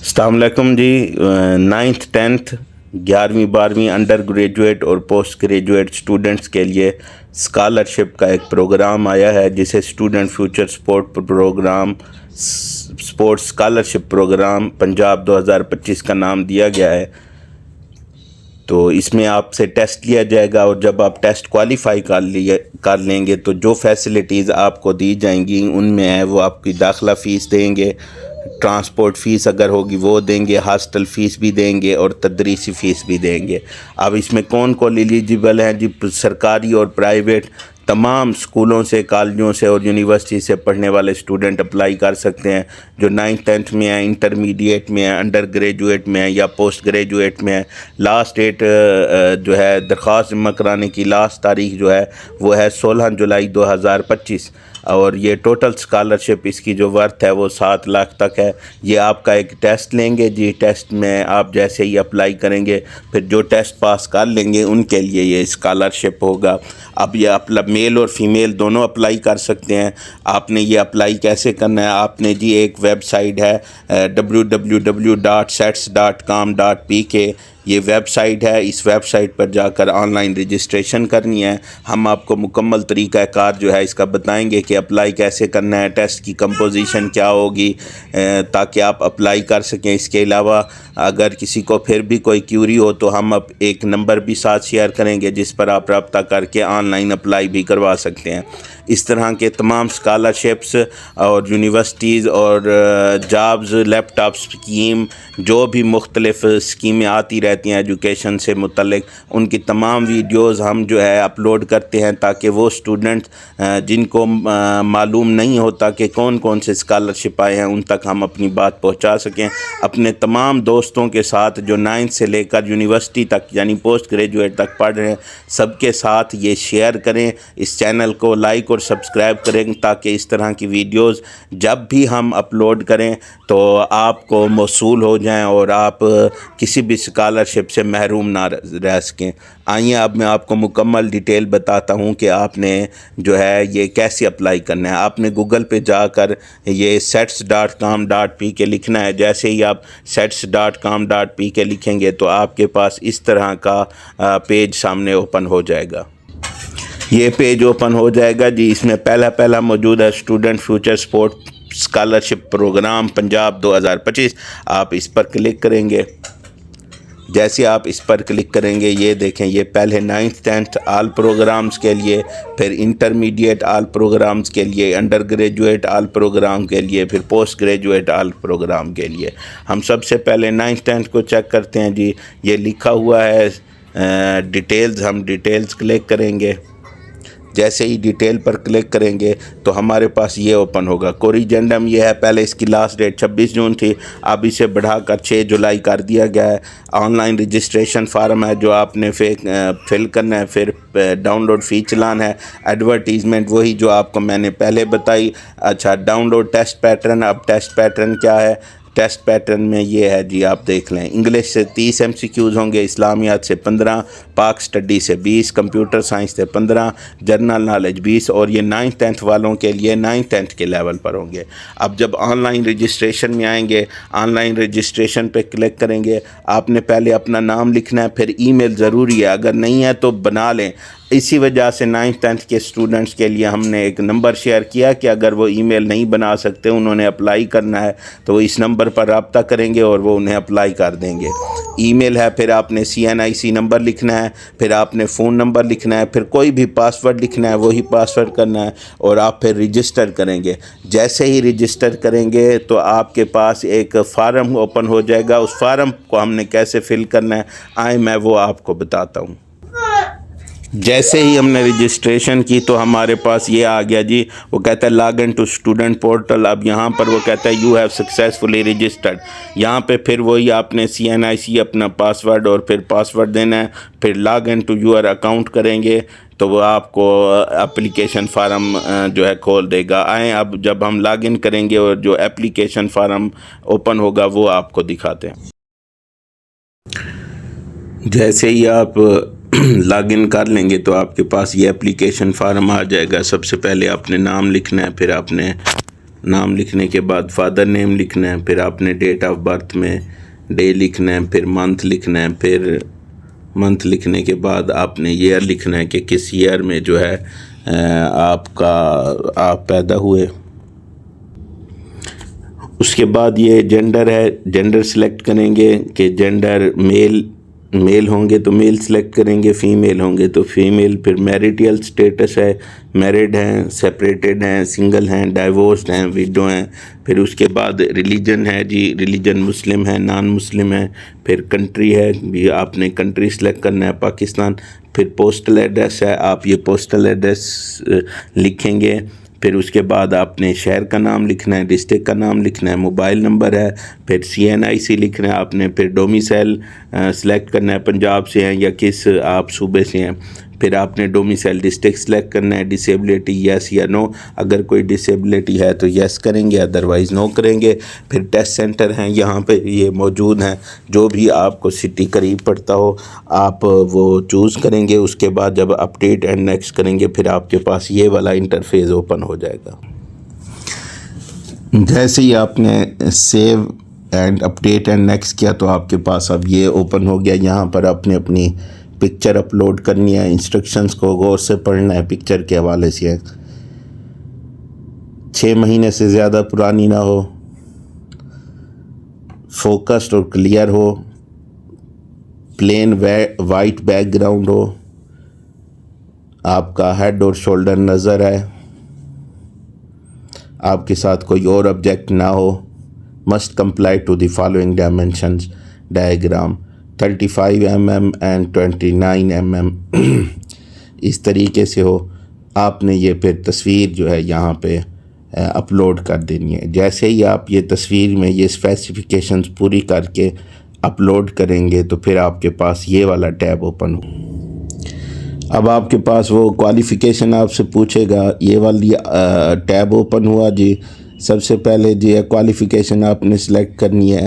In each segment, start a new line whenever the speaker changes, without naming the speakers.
अस्सलाम वालेकुम जी। Ninth tenth 11वीं 12वीं अंडर ग्रेजुएट और पोस्ट ग्रेजुएट स्टूडेंट्स के लिए स्कॉलरशिप का एक प्रोग्राम आया है जिसे student future sports scholarship programme Punjab 2025 का नाम दिया गया है। तो इसमें आपसे टेस्ट लिया जाएगा और जब आप टेस्ट क्वालिफाई कर लेंगे तो जो फैसिलिटीज़ आपको दी जाएंगी उनमें है वो आपकी दाखिला फ़ीस देंगे, ट्रांसपोर्ट फ़ीस अगर होगी वो देंगे, हॉस्टल फ़ीस भी देंगे और तदरीसी फ़ीस भी देंगे। अब इसमें कौन कौन एलिजिबल हैं जी? सरकारी और प्राइवेट तमाम स्कूलों से, कॉलेजों से और यूनिवर्सिटी से पढ़ने वाले स्टूडेंट अप्लाई कर सकते हैं जो 9th-10th में है, इंटरमीडिएट में है, अंडर ग्रेजुएट में है या पोस्ट ग्रेजुएट में है। लास्ट डेट जो है दरख्वास्त जमा कराने की लास्ट तारीख जो है वो है 16 जुलाई 2025 और ये टोटल स्कॉलरशिप इसकी जो वर्थ है वो 7 लाख तक है। ये आपका एक टेस्ट लेंगे जी, टेस्ट में आप जैसे ही अप्लाई करेंगे फिर जो टेस्ट पास कर लेंगे उनके लिए ये स्कॉलरशिप होगा। अब ये मेल और फीमेल दोनों अप्लाई कर सकते हैं। आपने ये अप्लाई कैसे करना है? आपने जी एक वेबसाइट है www.sets.com.pk ये वेबसाइट है। इस वेबसाइट पर जाकर ऑनलाइन रजिस्ट्रेशन करनी है। हम आपको मुकम्मल तरीक़ाकार जो है इसका बताएंगे कि अप्लाई कैसे करना है, टेस्ट की कंपोजिशन क्या होगी ताकि आप अप्लाई कर सकें। इसके अलावा अगर किसी को फिर भी कोई क्यूरी हो तो हम अब एक नंबर भी साथ शेयर करेंगे जिस पर आप रब्ता करके ऑनलाइन अप्लाई भी करवा सकते हैं। इस तरह के तमाम स्कॉलरशिप्स और यूनिवर्सिटीज़ और जॉब्स, लैपटॉप स्कीम, जो भी मुख्तलिफ़ स्कीमें आती रहती हैं एजुकेशन से मुतल्लिक, उनकी तमाम वीडियोज़ हम जो है अपलोड करते हैं ताकि वो स्टूडेंट जिनको मालूम नहीं होता कि कौन कौन से स्कॉलरशिप आए हैं उन तक हम अपनी बात पहुंचा सकें। अपने तमाम दोस्तों के साथ जो 9th से लेकर यूनिवर्सिटी तक यानी पोस्ट ग्रेजुएट तक पढ़ रहे हैं सबके साथ ये शेयर करें। इस चैनल को लाइक और सब्सक्राइब करें ताकि इस तरह की वीडियोज़ जब भी हम अपलोड करें तो आपको मौसूल हो जाएं और आप किसी भी स्कॉलरशिप से महरूम ना रह सकें। आइए अब मैं आपको मुकम्मल डिटेल बताता हूं कि आपने जो है ये कैसे अप्लाई करना है। आपने गूगल पे जाकर ये sets.com.pk लिखना है। जैसे ही आप sets.com.pk लिखेंगे तो आपके पास इस तरह का पेज सामने ओपन हो जाएगा। ये पेज ओपन हो जाएगा जी। इसमें पहला मौजूद है student future sport scholarship programme Punjab 2025। आप इस पर क्लिक करेंगे। जैसे आप इस पर क्लिक करेंगे ये देखें, ये पहले 9th-10th आल प्रोग्राम्स के लिए, फिर इंटरमीडिएट आल प्रोग्राम्स के लिए, अंडर ग्रेजुएट आल प्रोग्राम के लिए, फिर पोस्ट ग्रेजुएट आल प्रोग्राम के लिए। हम सबसे पहले 9th-10th को चेक करते हैं जी। ये लिखा हुआ है डिटेल्स, हम डिटेल्स क्लिक करेंगे। जैसे ही डिटेल पर क्लिक करेंगे तो हमारे पास ये ओपन होगा। कोरिजेंडम ये है, पहले इसकी लास्ट डेट 26 जून थी, अब इसे बढ़ाकर 6 जुलाई कर दिया गया है। ऑनलाइन रजिस्ट्रेशन फार्म है जो आपने फिल करना है, फिर डाउनलोड फ़ी चलाना है। एडवर्टीज़मेंट वही जो आपको मैंने पहले बताई। अच्छा, डाउनलोड टेस्ट पैटर्न। अब टेस्ट पैटर्न क्या है? टेस्ट पैटर्न में ये है जी, आप देख लें। इंग्लिश से 30 MCQs होंगे, इस्लामियात से 15, पाक स्टडी से 20, कंप्यूटर साइंस से 15, जनरल नॉलेज 20 और ये 9th-10th वालों के लिए 9th-10th के लेवल पर होंगे। अब जब ऑनलाइन रजिस्ट्रेशन में आएंगे, ऑनलाइन रजिस्ट्रेशन पे क्लिक करेंगे। आपने पहले अपना नाम लिखना है, फिर ईमेल ज़रूरी है, अगर नहीं है तो बना लें। इसी वजह से 9th-10th के स्टूडेंट्स के लिए हमने एक नंबर शेयर किया कि अगर वो ईमेल नहीं बना सकते, उन्होंने अप्लाई करना है तो वो इस नंबर पर रब्ता करेंगे और वो उन्हें अप्लाई कर देंगे। ईमेल है, फिर आपने CNIC नंबर लिखना है, फिर आपने फ़ोन नंबर लिखना है, फिर कोई भी पासवर्ड लिखना है, वही पासवर्ड करना है और आप फिर रजिस्टर करेंगे। जैसे ही रजिस्टर करेंगे तो आपके पास एक फ़ार्म ओपन हो जाएगा। उस फार्म को हमने कैसे फ़िल करना है आए मैं वो आपको बताता हूँ। जैसे ही हमने रजिस्ट्रेशन की तो हमारे पास ये आ गया जी, वो कहता है log in to student portal. अब यहाँ पर वो कहता है यू हैव सक्सेसफुली रजिस्टर्ड। यहाँ पे फिर वही आपने CNIC अपना पासवर्ड और फिर पासवर्ड देना है, फिर log in to your account करेंगे तो वो आपको एप्लीकेशन फार्म जो है खोल देगा। आए अब जब हम लॉग इन करेंगे और जो एप्लीकेशन फार्म ओपन होगा वो आपको दिखाते हैं। जैसे ही आप लॉगिन कर लेंगे तो आपके पास ये एप्लीकेशन फार्म आ जाएगा। सबसे पहले आपने नाम लिखना है, फिर आपने नाम लिखने के बाद फादर नेम लिखना है, फिर आपने डेट ऑफ बर्थ में डे लिखना है, फिर मंथ लिखना है, फिर मंथ लिखने के बाद आपने ईयर लिखना है कि किस ईयर में जो है आप पैदा हुए। उसके बाद ये जेंडर है, जेंडर सेलेक्ट करेंगे कि जेंडर मेल होंगे तो मेल सेलेक्ट करेंगे, फ़ीमेल होंगे तो फ़ीमेल। फिर मैरिटल स्टेटस है, मैरिड हैं, सेपरेटेड हैं, सिंगल हैं, डाइवोर्स्ड हैं, विडो हैं। फिर उसके बाद रिलीजन है जी, रिलीजन मुस्लिम है, नॉन मुस्लिम है। फिर कंट्री है भी, आपने कंट्री सेलेक्ट करना है, पाकिस्तान। फिर पोस्टल एड्रेस है, आप ये पोस्टल एड्रेस लिखेंगे। फिर उसके बाद आपने शहर का नाम लिखना है, डिस्ट्रिक्ट का नाम लिखना है, मोबाइल नंबर है। फिर CNIC लिखना है आपने। फिर डोमिसाइल सेलेक्ट करना है, पंजाब से हैं या किस आप सूबे से हैं। फिर आपने डोमिसाइल डिस्ट्रिक्ट सेलेक्ट करना है। डिसेबिलिटी यस या नो, अगर कोई डिसेबिलिटी है तो यस करेंगे, अदरवाइज़ नो करेंगे। फिर टेस्ट सेंटर हैं यहाँ पे ये मौजूद हैं, जो भी आपको सिटी करीब पड़ता हो आप वो चूज़ करेंगे। उसके बाद जब अपडेट एंड नेक्स्ट करेंगे फिर आपके पास ये वाला इंटरफेस ओपन हो जाएगा। जैसे ही आपने save and update and next किया तो आपके पास अब ये ओपन हो गया। यहाँ पर आपने अपनी पिक्चर अपलोड करनी है, इंस्ट्रक्शंस को गौर से पढ़ना है। पिक्चर के हवाले से 6 महीने से ज़्यादा पुरानी ना हो, फोकस्ड और क्लियर हो, प्लेन वाइट बैकग्राउंड हो, आपका हेड और शोल्डर नज़र है, आपके साथ कोई और ऑब्जेक्ट ना हो। Must comply to the following dimensions diagram 35 mm and 29 mm इस तरीके से हो। आपने ये फिर तस्वीर जो है यहाँ पे अपलोड कर देनी है। जैसे ही आप ये तस्वीर में ये स्पेसिफिकेशंस पूरी करके अपलोड करेंगे तो फिर आपके पास ये वाला टैब ओपन हो। अब आपके पास वो क्वालिफ़िकेशन आपसे पूछेगा, ये वाली टैब ओपन हुआ जी। सबसे पहले जी क्वालिफ़िकेशन आपने सेलेक्ट करनी है।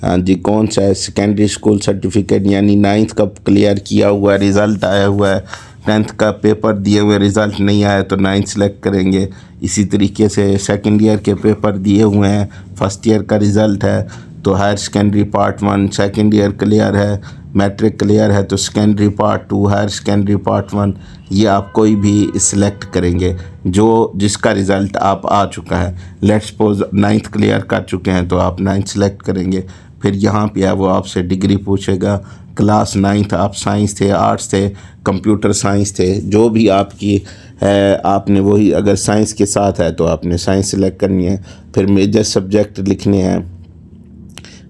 हाँ जी, कौन सा है? सेकेंडरी स्कूल सर्टिफिकेट, यानी 9th का क्लियर किया हुआ है, रिज़ल्ट आया हुआ है। 10th का पेपर दिए हुए, रिज़ल्ट नहीं आया तो 9th सेलेक्ट करेंगे। इसी तरीके से सेकंड ईयर के पेपर दिए हुए हैं, फर्स्ट ईयर का रिज़ल्ट है तो higher secondary part 1 second year clear है, मैट्रिक क्लियर है तो secondary part 2, higher secondary part 1, ये आप कोई भी सिलेक्ट करेंगे जो जिसका रिज़ल्ट आप आ चुका है। लेट्स सपोज 9th क्लियर कर चुके हैं तो आप 9th सेलेक्ट करेंगे। फिर यहाँ पे है वो आपसे डिग्री पूछेगा, क्लास 9th, आप साइंस थे, आर्ट्स थे, कंप्यूटर साइंस थे, जो भी आपकी है आपने वही, अगर साइंस के साथ है तो आपने साइंस सेलेक्ट करनी है। फिर मेजर सब्जेक्ट लिखने हैं।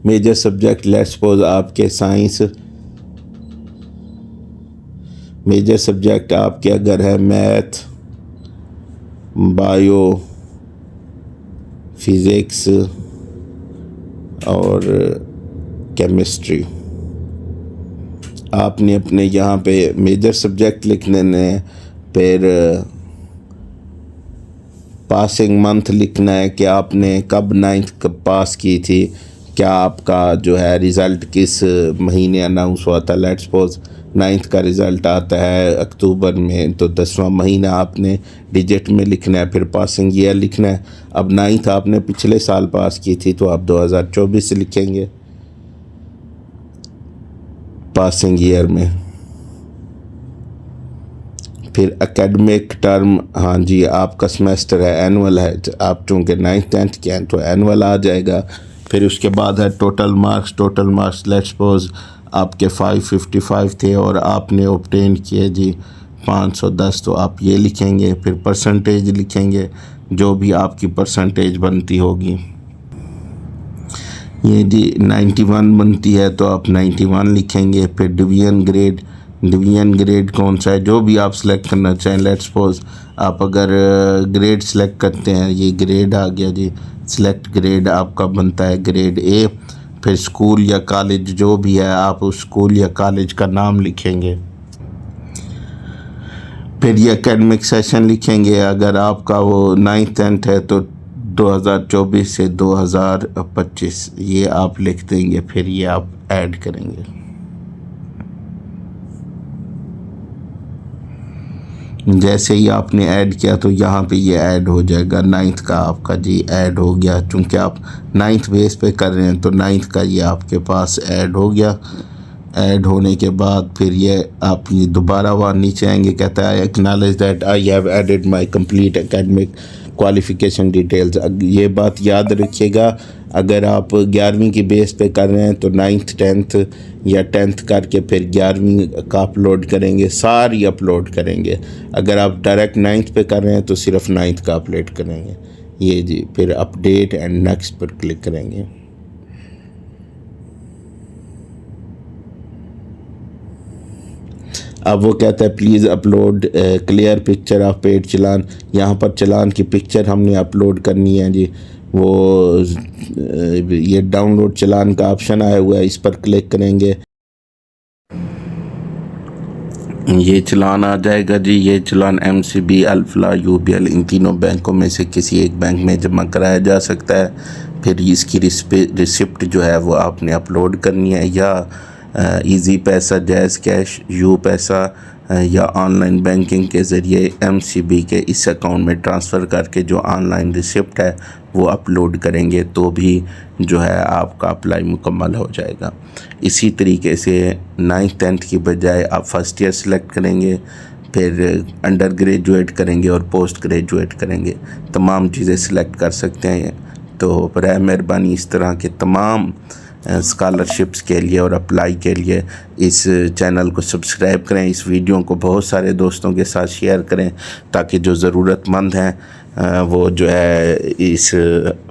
मेजर सब्जेक्ट लेट्स सपोज आपके साइंस, मेजर सब्जेक्ट आपके अगर है मैथ, बायो, फिज़िक्स और केमिस्ट्री, आपने अपने यहाँ पे मेजर सब्जेक्ट लिख देने हैं। फिर पासिंग मंथ लिखना है कि आपने कब 9th पास की थी, क्या आपका जो है रिज़ल्ट किस महीने अनाउंस हुआ था। लेट्स सपोज 9th का रिज़ल्ट आता है अक्टूबर में तो 10वां महीना आपने डिजिट में लिखना है। फिर पासिंग ईयर लिखना है। अब 9th आपने पिछले साल पास की थी तो आप 2024 लिखेंगे पासिंग ईयर में। फिर एकेडमिक टर्म, हाँ जी आपका सेमेस्टर है, एनुअल है, आप चूँकि 9th 10th के हैं तो एनुअल आ जाएगा। फिर उसके बाद है total marks. Total marks let's suppose आपके 555 थे और आपने ऑब्टेन किए जी 510 तो आप ये लिखेंगे। फिर परसेंटेज लिखेंगे, जो भी आपकी परसेंटेज बनती होगी। ये जी 91 बनती है तो आप 91 लिखेंगे। फिर डिवीजन ग्रेड, डिवीजन ग्रेड कौन सा है जो भी आप सेलेक्ट करना चाहें। लेट्स सपोज आप अगर ग्रेड सेलेक्ट करते हैं, ये ग्रेड आ गया जी, सिलेक्ट ग्रेड आपका बनता है ग्रेड ए। फिर स्कूल या कॉलेज जो भी है आप उस स्कूल या कॉलेज का नाम लिखेंगे। फिर ये एकेडमिक सेशन लिखेंगे, अगर आपका वो 9th 10th है तो 2024 से 2025 ये आप लिख देंगे। फिर ये आप ऐड करेंगे। जैसे ही आपने ऐड किया तो यहाँ पे ये ऐड हो जाएगा। 9th का आपका जी ऐड हो गया, चूँकि आप 9th बेस पे कर रहे हैं तो 9th का ये आपके पास ऐड हो गया। ऐड होने के बाद फिर ये आप ये दोबारा वहाँ नीचे आएंगे, कहता है acknowledge that I have added my complete academic qualification details. ये बात याद रखिएगा, अगर आप 11वीं की बेस पे कर रहे हैं तो 9th 10th या 10th करके फिर 11वीं का अपलोड करेंगे, सारी अपलोड करेंगे। अगर आप डायरेक्ट 9th पे कर रहे हैं तो सिर्फ 9th का अपलोड करेंगे। ये जी, फिर अपडेट एंड नेक्स्ट पर क्लिक करेंगे। अब वो कहता है please upload clear picture of paid challan. यहाँ पर चलान की पिक्चर हमने अपलोड करनी है जी। वो ये डाउनलोड चलान का ऑप्शन आया हुआ है, इस पर क्लिक करेंगे, ये चलान आ जाएगा जी। ये चलान MCB, अल्फला, UBL इन तीनों बैंकों में से किसी एक बैंक में जमा कराया जा सकता है। फिर इसकी रिसिप्ट जो है वो आपने अपलोड करनी है, या इजी पैसा, जैज़ कैश, यू पैसा या ऑनलाइन बैंकिंग के ज़रिए MCB के इस अकाउंट में ट्रांसफ़र करके जो ऑनलाइन रिसिप्ट है वो अपलोड करेंगे तो भी जो है आपका अप्लाई मुकम्मल हो जाएगा। इसी तरीके से 9th 10th की बजाय आप फर्स्ट ईयर सेलेक्ट करेंगे, फिर अंडर ग्रेजुएट करेंगे और पोस्ट ग्रेजुएट करेंगे, तमाम चीज़ें सिलेक्ट कर सकते हैं। तो बराए मेहरबानी इस तरह के तमाम स्कॉलरशिप्स के लिए और अप्लाई के लिए इस चैनल को सब्सक्राइब करें, इस वीडियो को बहुत सारे दोस्तों के साथ शेयर करें ताकि जो ज़रूरतमंद हैं वो जो है इस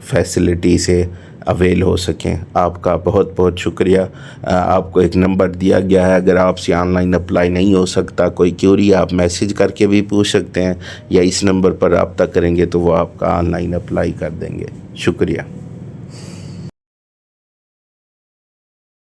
फैसिलिटी से अवेल हो सकें। आपका बहुत बहुत शुक्रिया। आपको एक नंबर दिया गया है, अगर आपसे ऑनलाइन अप्लाई नहीं हो सकता, कोई क्यूरी, आप मैसेज करके भी पूछ सकते हैं या इस नंबर पर रब्ता करेंगे तो वो आपका ऑनलाइन अप्लाई कर देंगे। शुक्रिया।